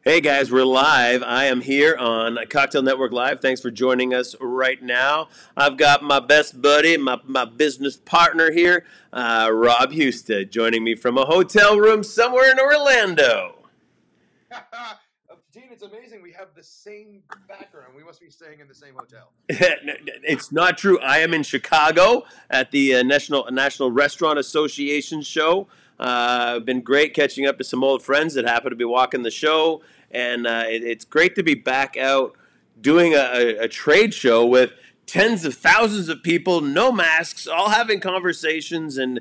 Hey guys, we're live. I am here on Cocktail Network Live. Thanks for joining us right now. I've got my best buddy, my business partner here, Rob Husted, joining me from a hotel room somewhere in Orlando. Dean, it's amazing. We have the same background. We must be staying in the same hotel. It's not true. I am in Chicago at the National Restaurant Association show. Been great catching up to some old friends that happen to be walking the show, and it's great to be back out doing a trade show with tens of thousands of people, no masks, all having conversations and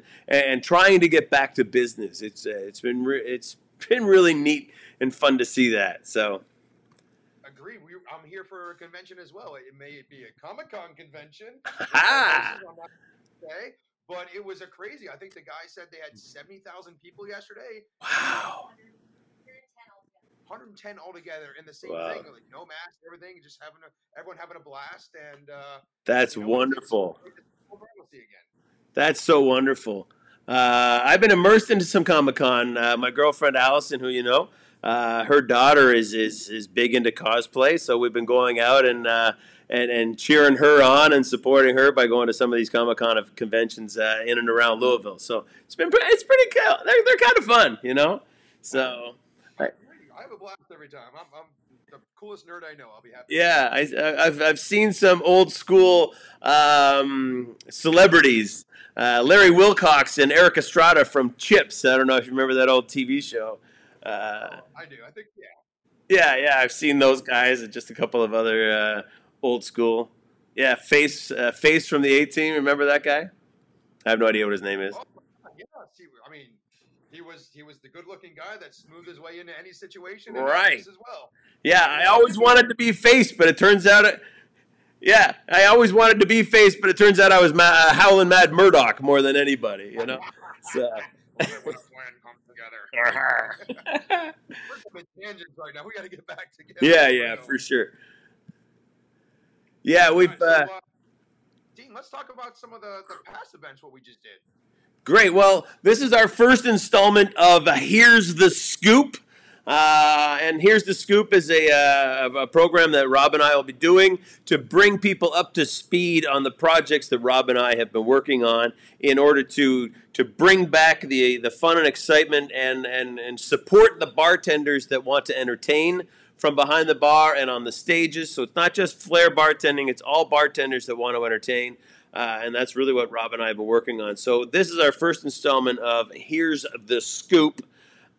trying to get back to business. It's been really neat and fun to see that. So, agree. I'm here for a convention as well. It may be a Comic-Con convention. Okay, but it was a crazy. I think the guy said they had 70,000 people yesterday. Wow. 110 altogether in the same thing, like no mask, everything, just everyone having a blast, and that's wonderful. That's so wonderful. I've been immersed into some Comic-Con. My girlfriend Allison, who you know, her daughter is big into cosplay, so we've been going out and cheering her on and supporting her by going to some of these Comic-Con conventions in and around Louisville. So it's pretty cool. They're kind of fun, you know. So I have a blast every time. I'm the coolest nerd I know. I'll be happy. Yeah, I've seen some old school celebrities, Larry Wilcox and Eric Estrada from Chips. I don't know if you remember that old TV show. I do. I think Yeah. I've seen those guys and just a couple of other old school. Yeah, Face from the A-Team. Remember that guy? I have no idea what his name is. Oh, yeah. See, I mean, he was the good-looking guy that smoothed his way into any situation. Right. As well. Yeah, I always wanted to be Face, but it turns out. I always wanted to be Face, but it turns out I was Howlin' Mad Murdoch more than anybody. You know. So. When the plan comes together. We're on tangents right now. We got to get back together. Yeah, for sure. Yeah, we've. Dean, let's talk about some of the past events. What we just did. Great. Well, this is our first installment of Here's the Scoop. And Here's the Scoop is a program that Rob and I will be doing to bring people up to speed on the projects that Rob and I have been working on in order to bring back the fun and excitement and support the bartenders that want to entertain from behind the bar and on the stages. So it's not just Flair bartending, it's all bartenders that want to entertain. And that's really what Rob and I have been working on. So this is our first installment of Here's the Scoop.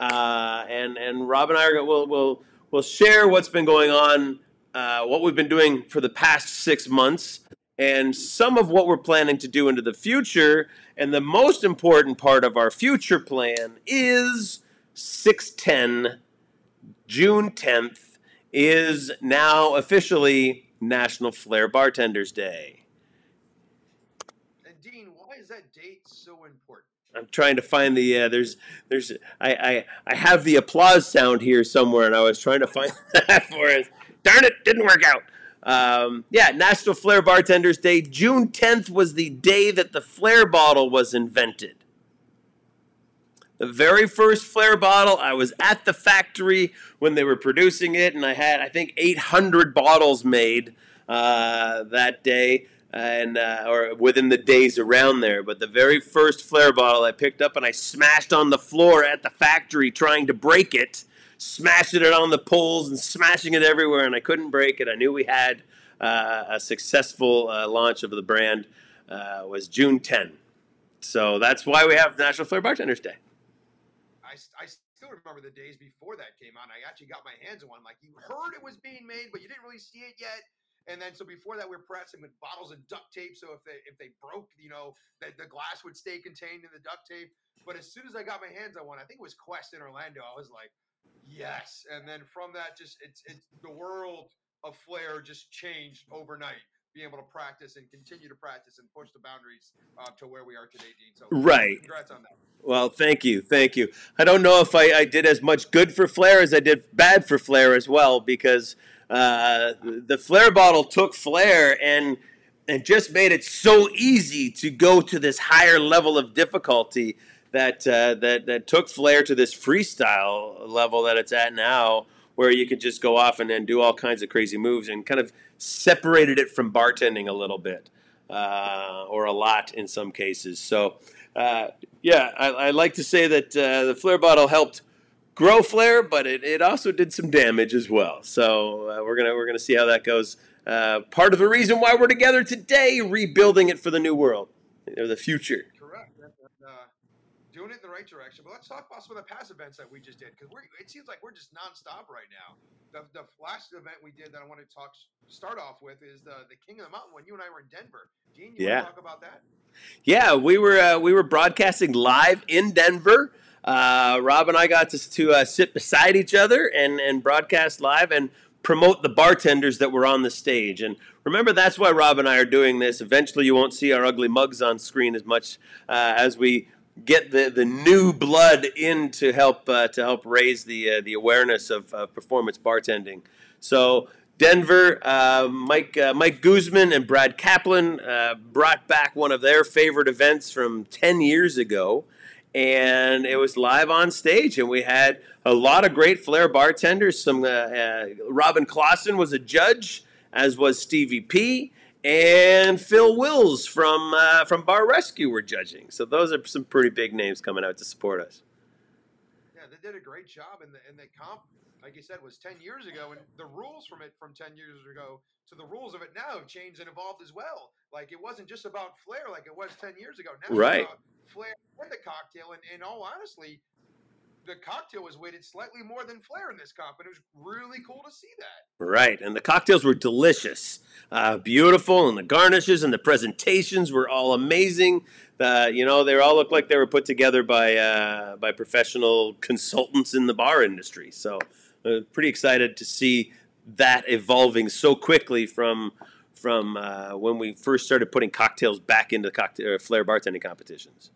And Rob and I will share what's been going on, what we've been doing for the past 6 months, and some of what we're planning to do into the future. And the most important part of our future plan is 6/10, June 10th, is now officially National Flair Bartenders Day. And Dean, why is that date so important? I'm trying to find the I have the applause sound here somewhere, and I was trying to find that for us. Darn it, didn't work out. National Flair Bartenders Day. June 10th was the day that the Flair bottle was invented. The very first Flair bottle, I was at the factory when they were producing it, and I had, I think, 800 bottles made that day. Or within the days around there. But the very first Flair bottle I picked up and I smashed on the floor at the factory trying to break it, smashing it on the poles and smashing it everywhere, and I couldn't break it. I knew we had a successful launch of the brand. Was June 10. So that's why we have National Flair Bartenders Day. I still remember the days before that came out. I actually got my hands on one. Like, you heard it was being made, but you didn't really see it yet. And then, so before that, we were pressing with bottles of duct tape. So if they broke, you know, the glass would stay contained in the duct tape. But as soon as I got my hands on one, I think it was Quest in Orlando, I was like, yes. And then from that, just it's the world of Flair just changed overnight. Being able to practice and continue to practice and push the boundaries to where we are today, Dean. So right. Congrats on that. Well, thank you. I don't know if I did as much good for Flair as I did bad for Flair as well, because the Flair bottle took Flair and just made it so easy to go to this higher level of difficulty that took Flair to this freestyle level that it's at now, where you could just go off and then do all kinds of crazy moves, and kind of separated it from bartending a little bit, or a lot in some cases. So, yeah, I like to say that the Flair bottle helped grow Flair, but it also did some damage as well. So we're gonna see how that goes. Part of the reason why we're together today, rebuilding it for the new world, the future. Correct. Doing it in the right direction. But let's talk about some of the past events that we just did, because it seems like we're just nonstop right now. The last event we did that I want to start off with is the King of the Mountain, when you and I were in Denver. Dean, you want to talk about that? Yeah, we were broadcasting live in Denver. Rob and I got to sit beside each other and broadcast live and promote the bartenders that were on the stage. And remember, that's why Rob and I are doing this. Eventually, you won't see our ugly mugs on screen as much as we get the new blood in to help raise the awareness of performance bartending. So Denver, Mike Guzman and Brad Kaplan brought back one of their favorite events from 10 years ago, and it was live on stage, and we had a lot of great Flair bartenders. Some Robin Clausen was a judge, as was Stevie P, and Phil Wills from Bar Rescue were judging. So those are some pretty big names coming out to support us. Yeah, they did a great job, and the comp, like you said, was 10 years ago, and the rules from 10 years ago to the rules of it now have changed and evolved as well. Like, it wasn't just about Flair like it was 10 years ago. Now right. It's about Flair and the cocktail, and in all honesty, the cocktail was weighted slightly more than Flair in this comp, and it was really cool to see that. Right, and the cocktails were delicious, beautiful, and the garnishes and the presentations were all amazing. They all looked like they were put together by professional consultants in the bar industry. So, pretty excited to see that evolving so quickly from when we first started putting cocktails back into Flair bartending competitions.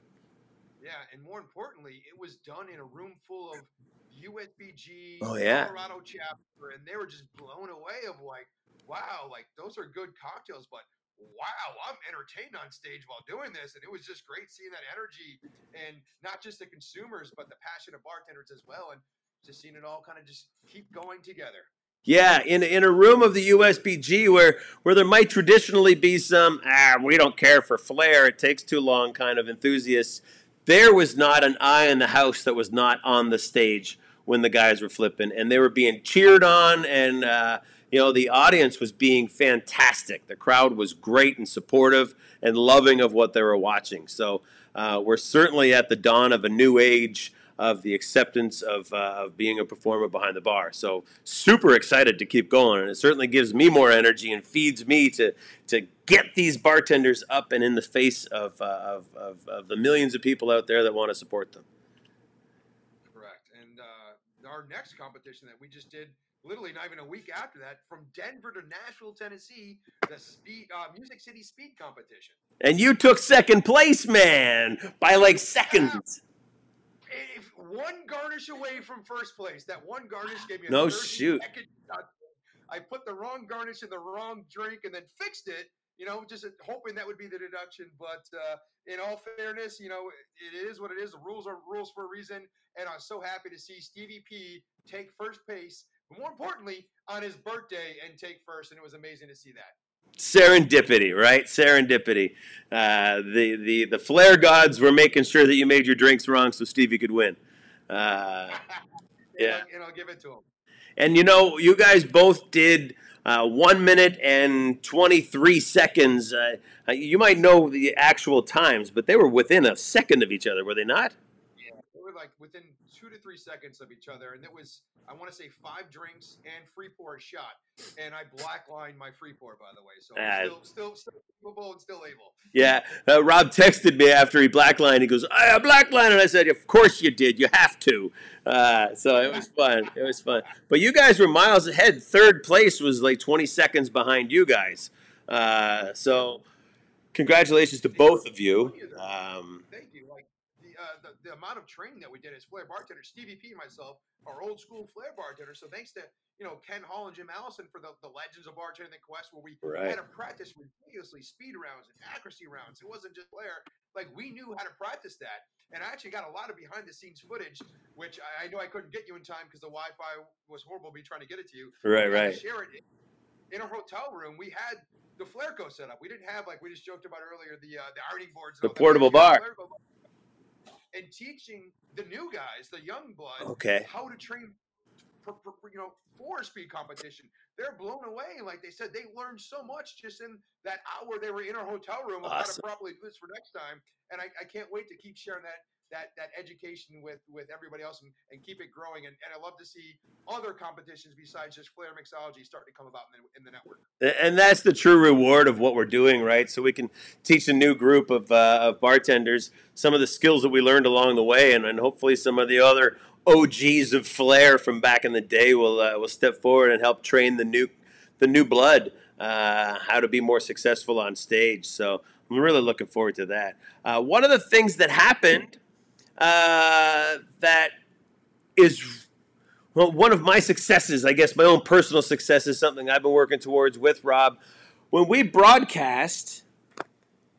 Yeah, and more importantly, it was done in a room full of USBG, Colorado chapter, and they were just blown away of like, wow, like those are good cocktails, but wow, I'm entertained on stage while doing this, and it was just great seeing that energy, and not just the consumers, but the passionate bartenders as well, and just seeing it all kind of just keep going together. Yeah, in a room of the USBG where there might traditionally be some, we don't care for Flair, it takes too long kind of enthusiasts, there was not an eye in the house that was not on the stage when the guys were flipping, and they were being cheered on, and the audience was being fantastic. The crowd was great and supportive and loving of what they were watching. So we're certainly at the dawn of a new age of the acceptance of being a performer behind the bar. So super excited to keep going, and it certainly gives me more energy and feeds me to get these bartenders up and in the face of the millions of people out there that want to support them. Correct. And our next competition that we just did, literally not even a week after that, from Denver to Nashville, Tennessee, the Music City Speed Competition. And you took second place, man, by like seconds. If one garnish away from first place, that one garnish gave me a no 30 shoot. Second. I put the wrong garnish in the wrong drink and then fixed it, just hoping that would be the deduction. But in all fairness, it is what it is. The rules are rules for a reason. And I was so happy to see Stevie P take first place, but more importantly, on his birthday and take first. And it was amazing to see that. Serendipity, right? Serendipity. The Flair gods were making sure that you made your drinks wrong so Stevie could win. Yeah. And I'll give it to him. And you guys both did 1 minute and 23 seconds. You might know the actual times, but they were within a second of each other, were they not? Yeah, they were like within 2 to 3 seconds of each other, and it was, I want to say, 5 drinks and free pour a shot, and I blacklined my free pour, by the way, so I'm still capable and still able. Yeah, Rob texted me after he blacklined. He goes, "I blacklined," and I said, "Of course you did. You have to." So it was fun. It was fun. But you guys were miles ahead. Third place was like 20 seconds behind you guys. So congratulations to both of you. Thank you. Like the amount of training that we did as Flair bartenders. Stevie P and myself are old school Flair bartenders. So thanks to Ken Hall and Jim Allison for the Legends of Bartending the Quest, where we Right. had to practice ridiculously speed rounds and accuracy rounds. It wasn't just Flair. Like, we knew how to practice that. And I actually got a lot of behind the scenes footage, which I know I couldn't get you in time because the Wi-Fi was horrible me trying to get it to you. Right, right. Share it in our hotel room. We had the Flairco set up. We didn't have, like we just joked about earlier, the ironing boards. The portable bar. And teaching the new guys, the young blood, how to train for 4-speed competition. They're blown away. Like they said, they learned so much just in that hour they were in our hotel room of how to properly do this for next time. And I can't wait to keep sharing that education with everybody else and keep it growing. And I love to see other competitions besides just Flair mixology starting to come about in the network. And that's the true reward of what we're doing, right? So we can teach a new group of bartenders some of the skills that we learned along the way, and hopefully some of the other OGs of Flair from back in the day will step forward and help train the new blood how to be more successful on stage. So I'm really looking forward to that. One of the things that happened that is one of my successes, I guess my own personal success, is something I've been working towards with Rob. When we broadcast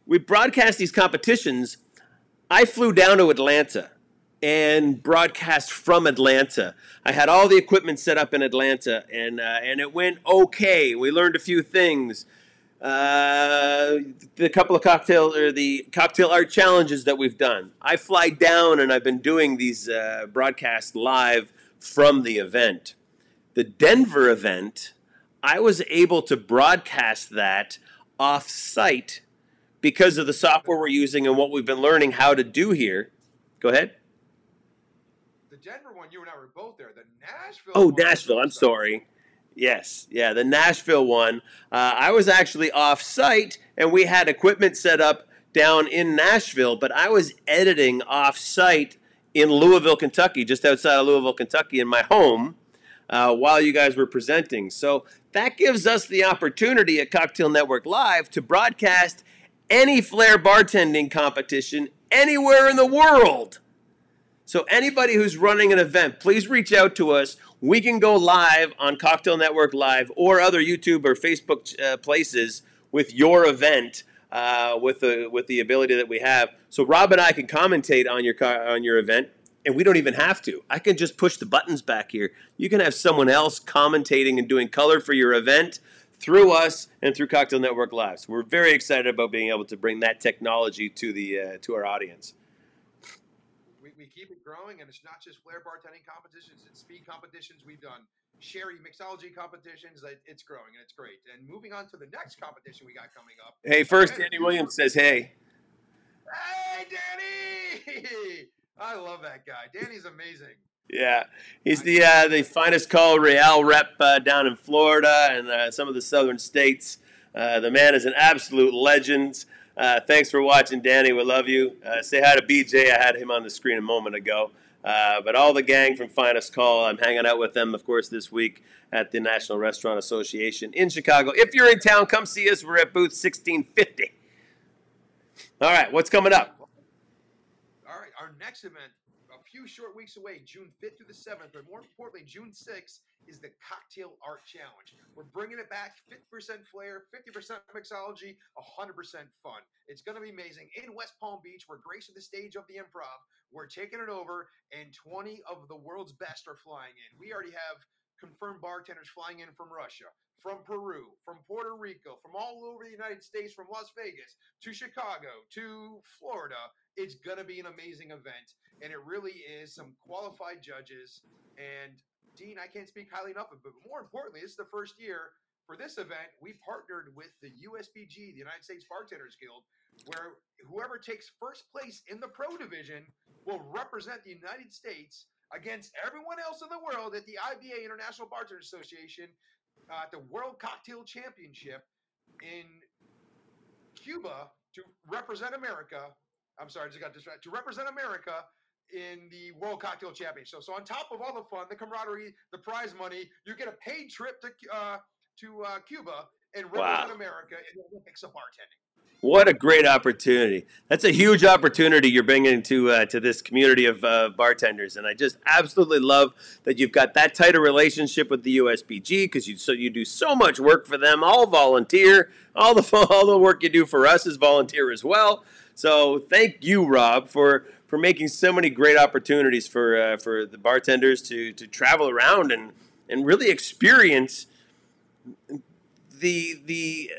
these competitions, I flew down to Atlanta and broadcast from Atlanta. I had all the equipment set up in Atlanta, and it went okay. We learned a few things. The couple of the cocktail art challenges that we've done. I fly down, and I've been doing these broadcasts live from the event. The Denver event, I was able to broadcast that off-site because of the software we're using and what we've been learning how to do here. Go ahead. The Denver one, you and I were both there. The Nashville one. Oh, Nashville. I'm sorry. Yes. Yeah, the Nashville one. I was actually off-site, and we had equipment set up down in Nashville, but I was editing off-site in Louisville, Kentucky, just outside of Louisville, Kentucky, in my home, while you guys were presenting. So that gives us the opportunity at Cocktail Network Live to broadcast any Flair bartending competition anywhere in the world. So anybody who's running an event, please reach out to us. We can go live on Cocktail Network Live or other YouTube or Facebook places with your event, with the ability that we have. So Rob and I can commentate on your event, and we don't even have to. I can just push the buttons back here. You can have someone else commentating and doing color for your event through us and through Cocktail Network Live. So we're very excited about being able to bring that technology to our audience. We keep it growing, and it's not just Flair bartending competitions, it's speed competitions. We've done sherry mixology competitions. It's growing, and it's great. And moving on to the next competition we got coming up. Hey, first, Danny Williams says, hey. Hey, Danny! I love that guy. Danny's amazing. Yeah, he's the finest Call Real rep down in Florida and some of the southern states. The man is an absolute legend. Thanks for watching, Danny. We love you. Say hi to BJ. I had him on the screen a moment ago. But all the gang from Finest Call, I'm hanging out with them, of course, this week at the National Restaurant Association in Chicago. If you're in town, come see us. We're at booth 1650. All right, what's coming up? All right, our next event, a few short weeks away, June 5th through the 7th, but more importantly, June 6th, is the Cocktail Art Challenge. We're bringing it back, 50% flair, 50% mixology, 100% fun. It's going to be amazing. In West Palm Beach, we're gracing the stage of the Improv. We're taking it over, and 20 of the world's best are flying in. We already have confirmed bartenders flying in from Russia, from Peru, from Puerto Rico, from all over the United States, from Las Vegas to Chicago to Florida. It's going to be an amazing event, and it really is some qualified judges. And Dean, I can't speak highly enough of it, but more importantly, this is the first year for this event. We partnered with the USBG, the United States Bartenders Guild, where whoever takes first place in the pro division will represent the United States against everyone else in the world at the IBA, International Bartenders Association, the World Cocktail Championship in Cuba to represent America. I'm sorry, I just got distracted. To represent America in the World Cocktail Championship. So on top of all the fun, the camaraderie, the prize money, you get a paid trip to Cuba and represent America in the Olympics of bartending. What a great opportunity. That's a huge opportunity you're bringing to this community of bartenders. And I just absolutely love that you've got that tight a relationship with the USBG because you do so much work for them, all volunteer. All the work you do for us is volunteer as well. So thank you, Rob, for making so many great opportunities for the bartenders to travel around and really experience the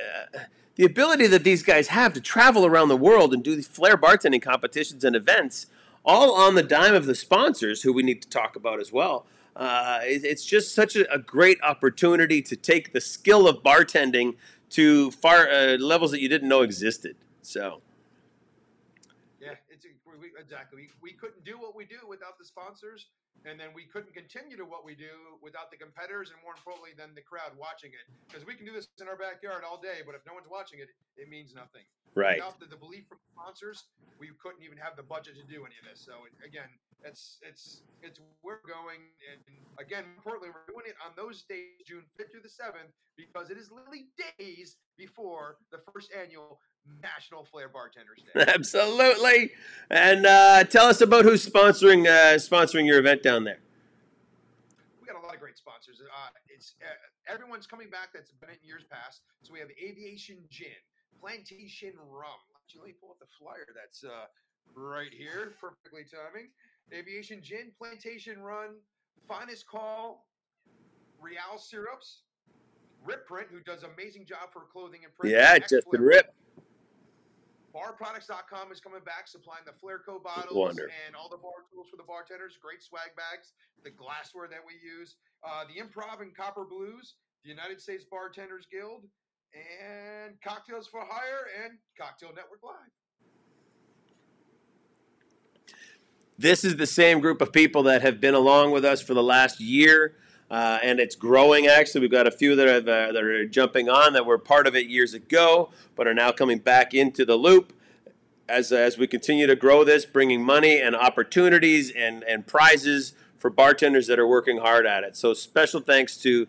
ability that these guys have to travel around the world and do these flair bartending competitions and events, all on the dime of the sponsors, who we need to talk about as well. It's just such a great opportunity to take the skill of bartending to far levels that you didn't know existed. So. Yeah, exactly. We couldn't do what we do without the sponsors, and then we couldn't continue to what we do without the competitors, and more importantly, than the crowd watching it. Because we can do this in our backyard all day, but if no one's watching it, it means nothing. Right. Without the belief from sponsors, we couldn't even have the budget to do any of this. So again, it's where we're going, and again, importantly, we're doing it on those days, June 5th through the 7th, because it is literally days before the first annual National Flair Bartenders Day. Absolutely. And tell us about who's sponsoring your event down there. We got a lot of great sponsors. Everyone's coming back that's been in years past. So we have Aviation Gin, Plantation Rum. Let me pull up the flyer that's right here. Perfectly timing. Aviation Gin, Plantation Rum, Finest Call, Real Syrups, Rip Print, who does an amazing job for clothing and print. Yeah, Justin Rip. Barproducts.com is coming back, supplying the Flairco bottles and all the bar tools for the bartenders. Great swag bags, the glassware that we use, the Improv and Copper Blues, the United States Bartenders Guild, and Cocktails for Hire and Cocktail Network Live. This is the same group of people that have been along with us for the last year, and it's growing, actually. We've got a few that are jumping on that were part of it years ago, but are now coming back into the loop as we continue to grow this, bringing money and opportunities and prizes for bartenders that are working hard at it. So special thanks to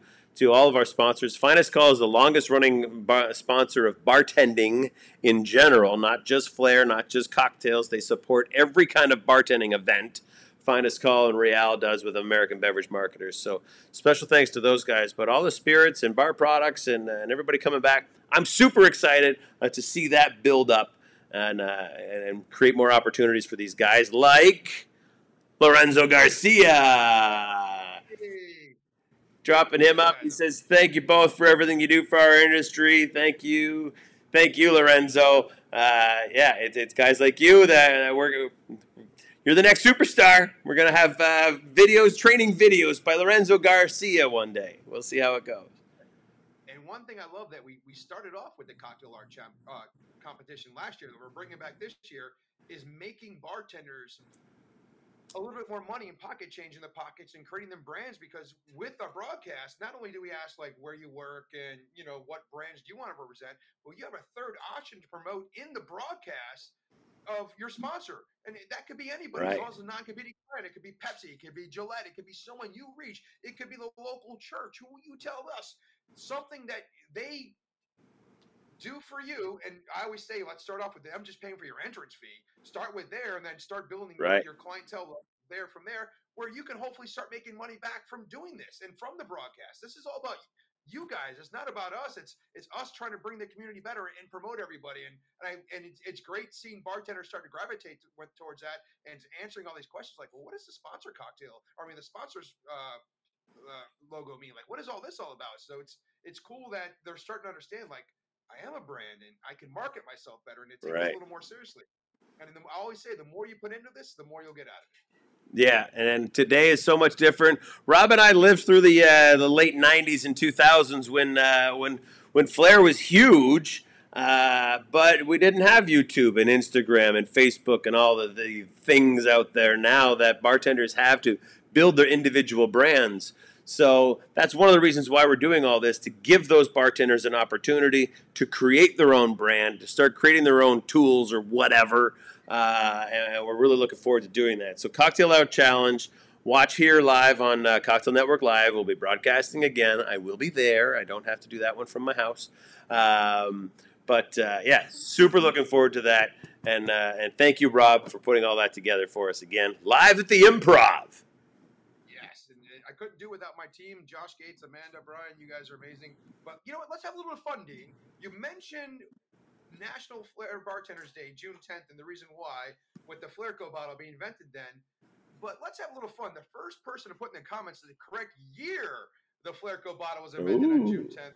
all of our sponsors. Finest Call is the longest-running sponsor of bartending in general, not just Flair, not just cocktails. They support every kind of bartending event Finest Call and Real does with American Beverage Marketers. So special thanks to those guys. But all the spirits and bar products and everybody coming back, I'm super excited to see that build up and create more opportunities for these guys like Lorenzo Garcia. Dropping him up. He says, thank you both for everything you do for our industry. Thank you. Thank you, Lorenzo. It's guys like you that you're the next superstar. We're going to have training videos by Lorenzo Garcia one day. We'll see how it goes. And one thing I love that we started off with the cocktail art competition last year that we're bringing back this year is making bartenders a little bit more money and pocket change in the pockets and creating them brands, because with our broadcast, not only do we ask like where you work and what brands do you want to represent, but you have a third option to promote in the broadcast of your sponsor. And that could be anybody, right, as long as a non-competing brand. It could be Pepsi, it could be Gillette, it could be someone you reach, it could be the local church who you tell us something that they do for you. And I always say, let's start off with I'm just paying for your entrance fee. Start with there and then start building your clientele there from there, where you can hopefully start making money back from doing this and from the broadcast. This is all about you guys. It's not about us. It's us trying to bring the community better and promote everybody. And it's great seeing bartenders start to gravitate towards that and answering all these questions like, well, what is the sponsor cocktail? The sponsors logo mean? Like, what is all this all about? So it's cool that they're starting to understand, like, I am a brand and I can market myself better and it takes it a little more seriously. And I always say, the more you put into this, the more you'll get out of it. Yeah, and today is so much different. Rob and I lived through the late '90s and 2000s when Flair was huge, but we didn't have YouTube and Instagram and Facebook and all the things out there now that bartenders have to build their individual brands. So that's one of the reasons why we're doing all this, to give those bartenders an opportunity to create their own brand, to start creating their own tools or whatever. And we're really looking forward to doing that. So Cocktail Out Challenge, watch here live on Cocktail Network Live. We'll be broadcasting again. I will be there. I don't have to do that one from my house. But yeah, super looking forward to that. And thank you, Rob, for putting all that together for us again, live at the Improv. Yes, and I couldn't do without my team, Josh Gates, Amanda, Brian. You guys are amazing. But you know what? Let's have a little bit of fun, Dean. You mentioned National Flair Bartenders Day, June 10th, and the reason why, with the Flairco bottle being invented then. But let's have a little fun. The first person to put in the comments the correct year the Flairco bottle was invented on June 10th,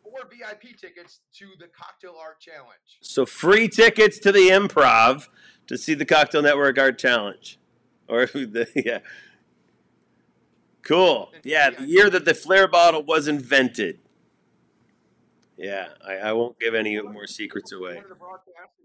or VIP tickets to the Cocktail Art Challenge. So free tickets to the Improv to see the Cocktail Network Art Challenge. Or yeah. Cool. Yeah, the year that the Flair bottle was invented. Yeah, I won't give any more secrets away.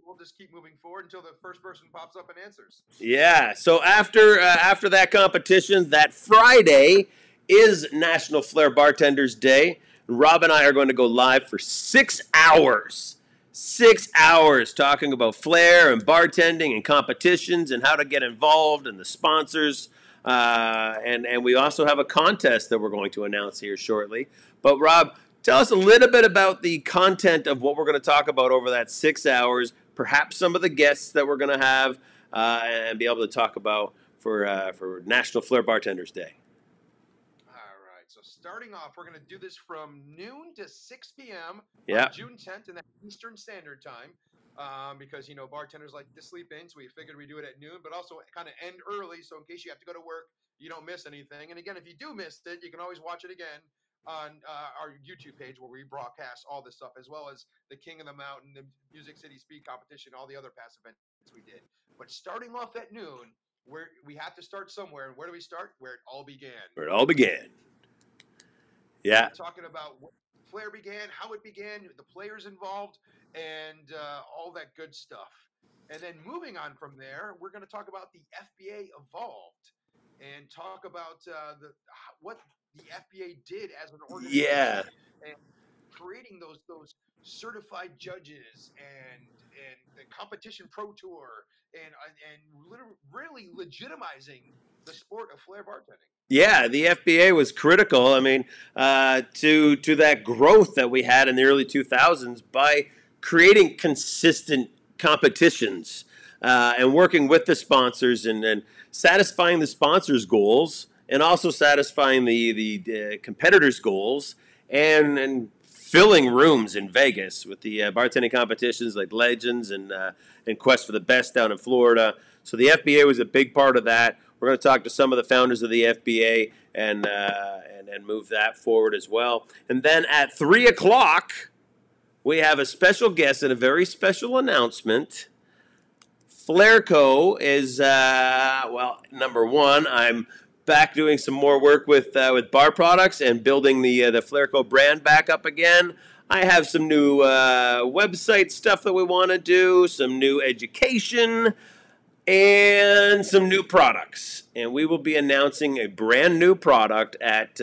We'll just keep moving forward until the first person pops up and answers. Yeah, so after that competition, that Friday is National Flair Bartenders Day. Rob and I are going to go live for 6 hours. 6 hours talking about flair and bartending and competitions and how to get involved and the sponsors. And we also have a contest that we're going to announce here shortly. But Rob, tell us a little bit about the content of what we're going to talk about over that 6 hours, perhaps some of the guests that we're going to have and be able to talk about for National Flair Bartenders Day. All right, so starting off, we're going to do this from noon to 6 p.m. on June 10th in that Eastern Standard Time. Because, you know, bartenders like to sleep in, so we figured we'd do it at noon, but also kind of end early, so in case you have to go to work, you don't miss anything. And again, if you do miss it, you can always watch it again on our YouTube page where we broadcast all this stuff, as well as the King of the Mountain, the Music City Speed Competition, all the other past events we did. But starting off at noon, we have to start somewhere. And where do we start? Where it all began. Where it all began. Yeah. We're talking about what Flair began, how it began, the players involved, and all that good stuff. And then moving on from there, we're going to talk about the FBA evolved and talk about what the FBA did as an organization. Yeah. And creating those certified judges and the competition pro tour and really legitimizing the sport of flair bartending. Yeah, the FBA was critical. I mean, to that growth that we had in the early 2000s by creating consistent competitions and working with the sponsors and satisfying the sponsors' goals and also satisfying the competitors' goals and filling rooms in Vegas with the bartending competitions like Legends and Quest for the Best down in Florida. So the FBA was a big part of that. We're going to talk to some of the founders of the FBA and move that forward as well. And then at 3 o'clock, we have a special guest and a very special announcement. Flairco is, well, number one, I'm back doing some more work with bar products and building the Flairco brand back up again. I have some new website stuff that we want to do, some new education, and some new products. And we will be announcing a brand new product at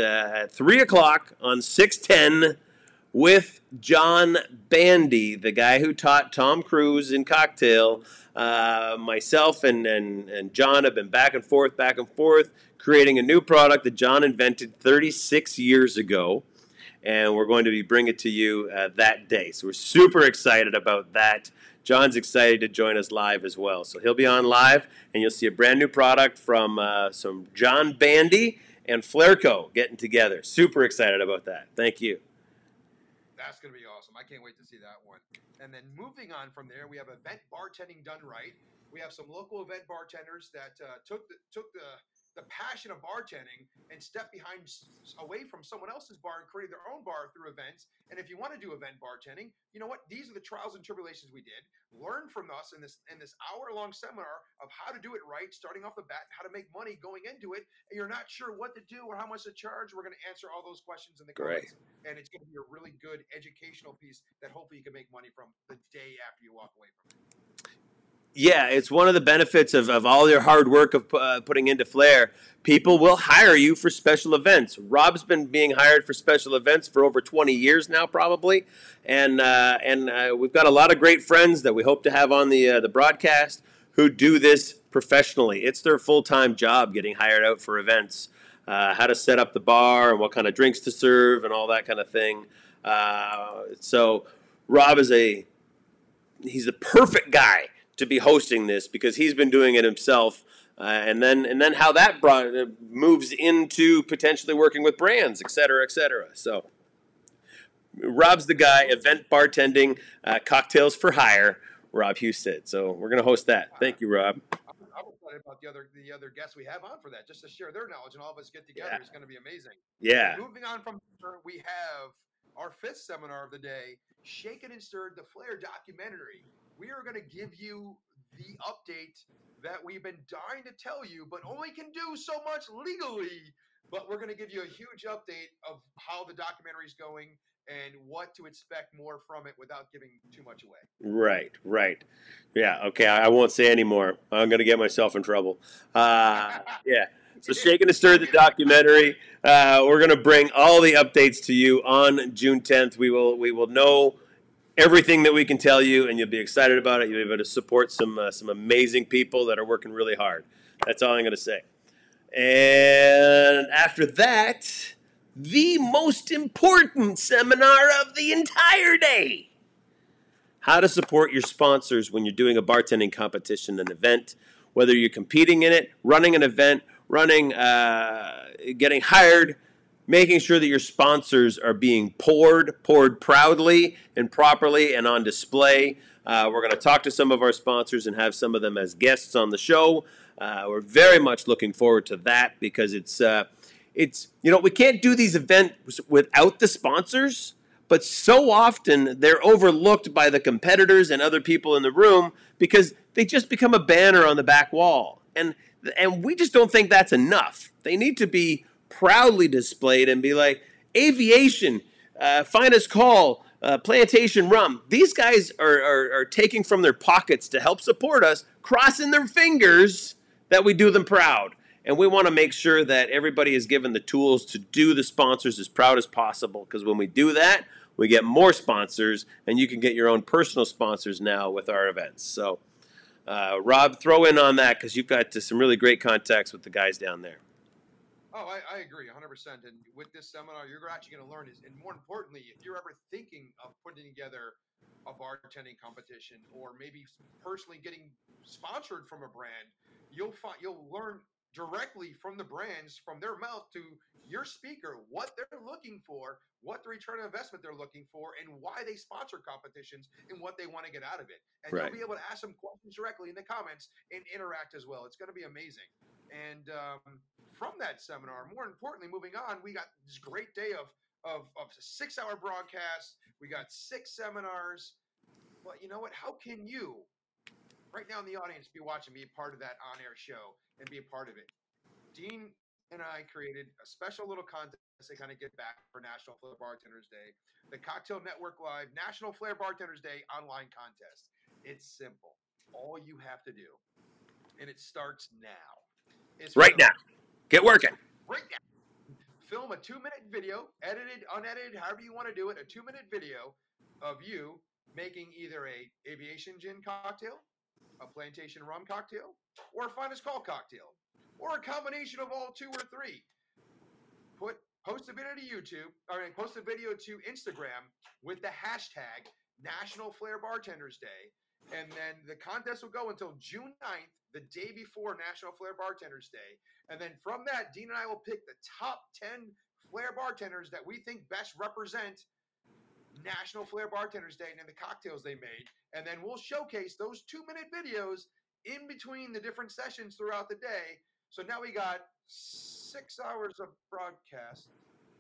3 o'clock on 6/10 with John Bandy, the guy who taught Tom Cruise in Cocktail. Myself and John have been back and forth, creating a new product that John invented 36 years ago. And we're going to be bringing it to you that day. So we're super excited about that. John's excited to join us live as well. So he'll be on live, and you'll see a brand new product from some John Bandy and Flairco getting together. Super excited about that. Thank you. That's going to be awesome. I can't wait to see that one. And then moving on from there, we have event bartending done right. We have some local event bartenders that took the passion of bartending and stepped away from someone else's bar and created their own bar through events. And if you want to do event bartending, you know what? These are the trials and tribulations we did. Learn from us in this hour-long seminar of how to do it right, starting off the bat, how to make money going into it. And you're not sure what to do or how much to charge. We're going to answer all those questions in the comments. And it's going to be a really good educational piece that hopefully you can make money from the day after you walk away from it. Yeah, it's one of the benefits of all your hard work of putting into Flair. People will hire you for special events. Rob's been being hired for special events for over 20 years now, probably. And we've got a lot of great friends that we hope to have on the broadcast who do this professionally. It's their full-time job getting hired out for events, how to set up the bar and what kind of drinks to serve and all that kind of thing. So Rob is he's the perfect guy to be hosting this because he's been doing it himself. And then how that moves into potentially working with brands, et cetera, et cetera. So Rob's the guy, event bartending, cocktails for hire, Rob Husted. So we're going to host that. Thank you, Rob. I'm excited about the other guests we have on for that, just to share their knowledge and all of us get together. It's going to be amazing. Yeah. Moving on from there, we have our 5th seminar of the day, Shaken and Stirred, the Flair documentary. We are going to give you the update that we've been dying to tell you, but only can do so much legally. But we're going to give you a huge update of how the documentary is going and what to expect more from it without giving too much away. Right. Yeah, okay, I won't say any more. I'm going to get myself in trouble. Yeah. So Shaken and Stirred, the documentary. We're going to bring all the updates to you on June 10th. We will know everything that we can tell you, and you'll be excited about it. You'll be able to support some amazing people that are working really hard. That's all I'm going to say. And after that, the most important seminar of the entire day. How to support your sponsors when you're doing a bartending competition, an event, whether you're competing in it, running an event, getting hired, making sure that your sponsors are being poured proudly and properly and on display. We're going to talk to some of our sponsors and have some of them as guests on the show. We're very much looking forward to that because it's we can't do these events without the sponsors, but so often they're overlooked by the competitors and other people in the room because they just become a banner on the back wall. And we just don't think that's enough. They need to be proudly displayed and be like, Aviation, Finest Call, Plantation Rum. These guys are taking from their pockets to help support us, crossing their fingers that we do them proud. And we want to make sure that everybody is given the tools to do the sponsors as proud as possible, because when we do that, we get more sponsors, and you can get your own personal sponsors now with our events. So, Rob, throw in on that because you've got some really great contacts with the guys down there. Oh, I agree 100%. And with this seminar, you're actually going to learn and more importantly, if you're ever thinking of putting together a bartending competition or maybe personally getting sponsored from a brand, you'll learn directly from the brands, from their mouth to your speaker, what they're looking for, what the return on investment they're looking for, and why they sponsor competitions and what they want to get out of it. And You'll be able to ask them questions directly in the comments and interact as well. It's going to be amazing. And from that seminar, more importantly, moving on, we got this great day of a 6-hour broadcast. We got 6 seminars. But you know what? How can you, right now in the audience, be watching, be a part of that on-air show and be a part of it? Dean and I created a special little contest to kind of get back for National Flair Bartenders Day. The Cocktail Network Live National Flair Bartenders Day online contest. It's simple. All you have to do, and it starts now. Right now. Get working. Right now. Film a 2-minute video, edited, unedited, however you want to do it, a 2-minute video of you making either a Aviation Gin cocktail, a Plantation Rum cocktail, or a Finest Call cocktail, or a combination of all 2 or 3. Post a video to YouTube, post a video to Instagram with the hashtag National Flair Bartenders Day, and then the contest will go until June 9th, the day before National Flair Bartenders Day. And then from that, Dean and I will pick the top 10 Flair bartenders that we think best represent National Flair Bartenders Day and the cocktails they made. And then we'll showcase those 2-minute videos in between the different sessions throughout the day. So now we got 6 hours of broadcast,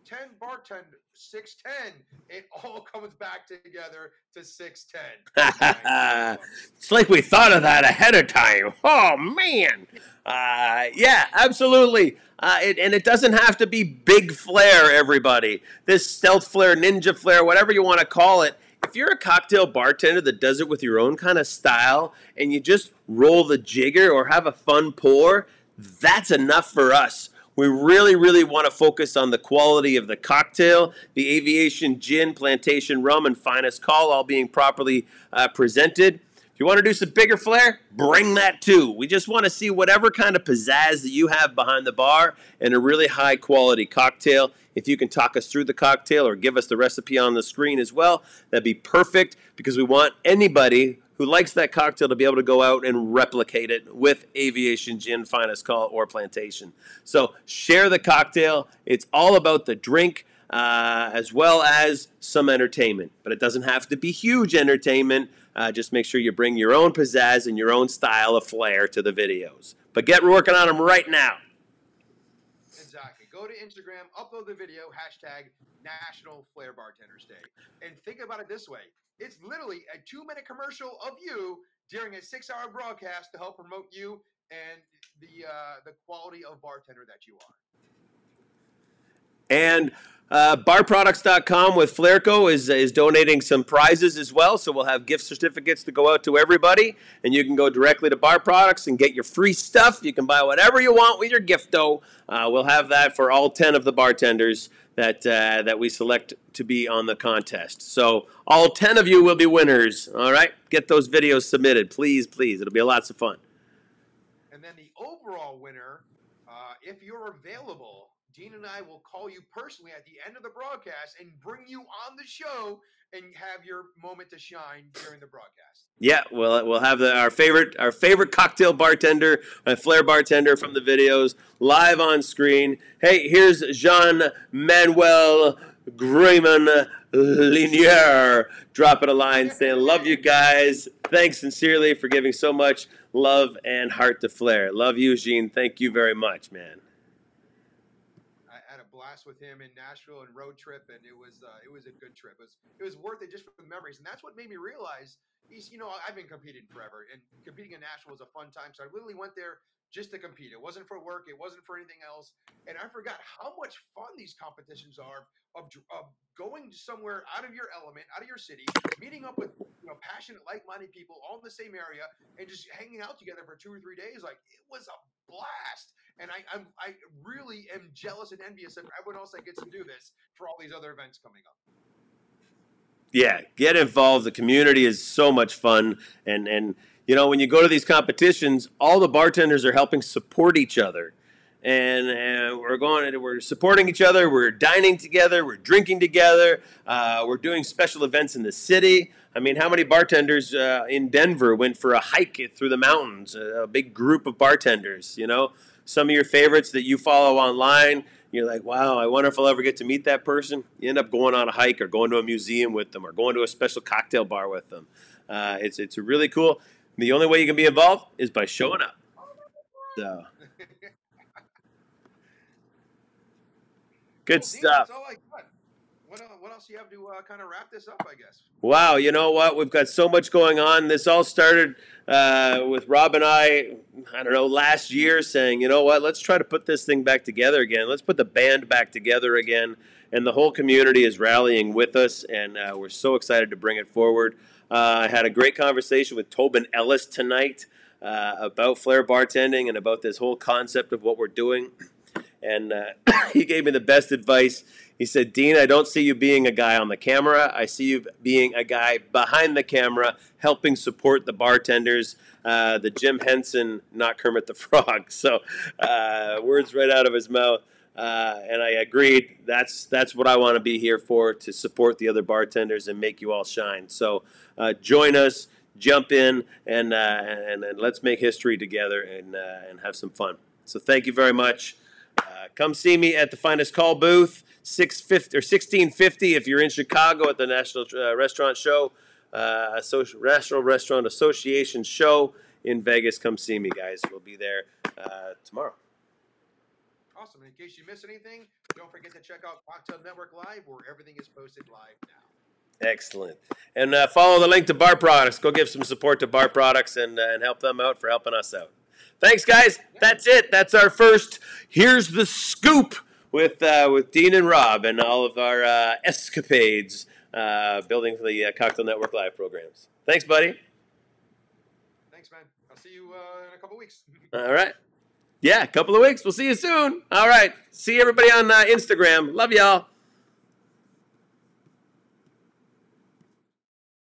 10 bartenders, 610. It all comes back together to 610. It's like we thought of that ahead of time. Oh, man. Yeah, absolutely. And it doesn't have to be big flair, everybody. This stealth flair, ninja flair, whatever you want to call it. If you're a cocktail bartender that does it with your own kind of style and you just roll the jigger or have a fun pour, that's enough for us. We really, really want to focus on the quality of the cocktail, the Aviation Gin, Plantation Rum, and Finest Call all being properly presented. If you want to do some bigger flair, bring that too. We just want to see whatever kind of pizzazz that you have behind the bar and a really high quality cocktail. If you can talk us through the cocktail or give us the recipe on the screen as well, that'd be perfect, because we want anybody who likes that cocktail to be able to go out and replicate it with Aviation Gin, Finest Call, or Plantation. So share the cocktail. It's all about the drink as well as some entertainment. But it doesn't have to be huge entertainment. Just make sure you bring your own pizzazz and your own style of flair to the videos. But get working on them right now. Exactly. Go to Instagram, upload the video, hashtag National Flair Bartenders Day. And think about it this way. It's literally a 2-minute commercial of you during a 6-hour broadcast to help promote you and the quality of bartender that you are. And barproducts.com with Flairco is donating some prizes as well. So we'll have gift certificates to go out to everybody. And you can go directly to Bar Products and get your free stuff. You can buy whatever you want with your gift-o. We'll have that for all 10 of the bartenders that we select to be on the contest. So all 10 of you will be winners. All right? Get those videos submitted. Please, please. It'll be lots of fun. And then the overall winner, if you're available, Dean and I will call you personally at the end of the broadcast and bring you on the show and have your moment to shine during the broadcast. Yeah, we'll have our favorite cocktail bartender, a flair bartender from the videos, live on screen. Hey, here's Jean-Manuel Grayman Linier dropping a line saying, "Love you guys. Thanks sincerely for giving so much love and heart to Flair." Love you, Jean. Thank you very much, man. With him in Nashville and road trip, and it was a good trip. It was worth it just for the memories, and that's what made me realize I've been competing forever, and competing in Nashville was a fun time. So I literally went there just to compete. It wasn't for work, it wasn't for anything else, and I forgot how much fun these competitions are of going somewhere out of your element, out of your city, meeting up with passionate, like-minded people all in the same area, and just hanging out together for 2 or 3 days. Like, it was a blast. And I really am jealous and envious of everyone else that gets to do this for all these other events coming up. Yeah, get involved. The community is so much fun. And when you go to these competitions, all the bartenders are helping support each other. And we're supporting each other. We're dining together. We're drinking together. We're doing special events in the city. I mean, how many bartenders in Denver went for a hike through the mountains? A big group of bartenders, Some of your favorites that you follow online, you're like, wow, I wonder if I'll ever get to meet that person. You end up going on a hike or going to a museum with them or going to a special cocktail bar with them. It's really cool. The only way you can be involved is by showing up. So, good stuff. That's all I got. What else do you have to kind of wrap this up, I guess? Wow, you know what? We've got so much going on. This all started with Rob and I don't know, last year saying, you know what, let's try to put this thing back together again. Let's put the band back together again. And the whole community is rallying with us, and we're so excited to bring it forward. I had a great conversation with Tobin Ellis tonight about Flair bartending and about this whole concept of what we're doing. And he gave me the best advice. He said, Dean, I don't see you being a guy on the camera. I see you being a guy behind the camera, helping support the bartenders, the Jim Henson, not Kermit the Frog. So words right out of his mouth. And I agreed. That's what I want to be here for, to support the other bartenders and make you all shine. So join us, jump in, and let's make history together and have some fun. So thank you very much. Come see me at the Finest Call booth, 1650 if you're in Chicago at the National Restaurant Show, National Restaurant Association show in Vegas. Come see me, guys. We'll be there tomorrow. Awesome. In case you miss anything, don't forget to check out Cocktail Network Live, where everything is posted live now. Excellent. And follow the link to Bar Products. Go give some support to Bar Products and help them out for helping us out. Thanks, guys. That's it. That's our first Here's the Scoop with Dean and Rob and all of our escapades building the Cocktail Network Live programs. Thanks, buddy. Thanks, man. I'll see you in a couple weeks. All right. Yeah, a couple of weeks. We'll see you soon. All right. See everybody on Instagram. Love y'all.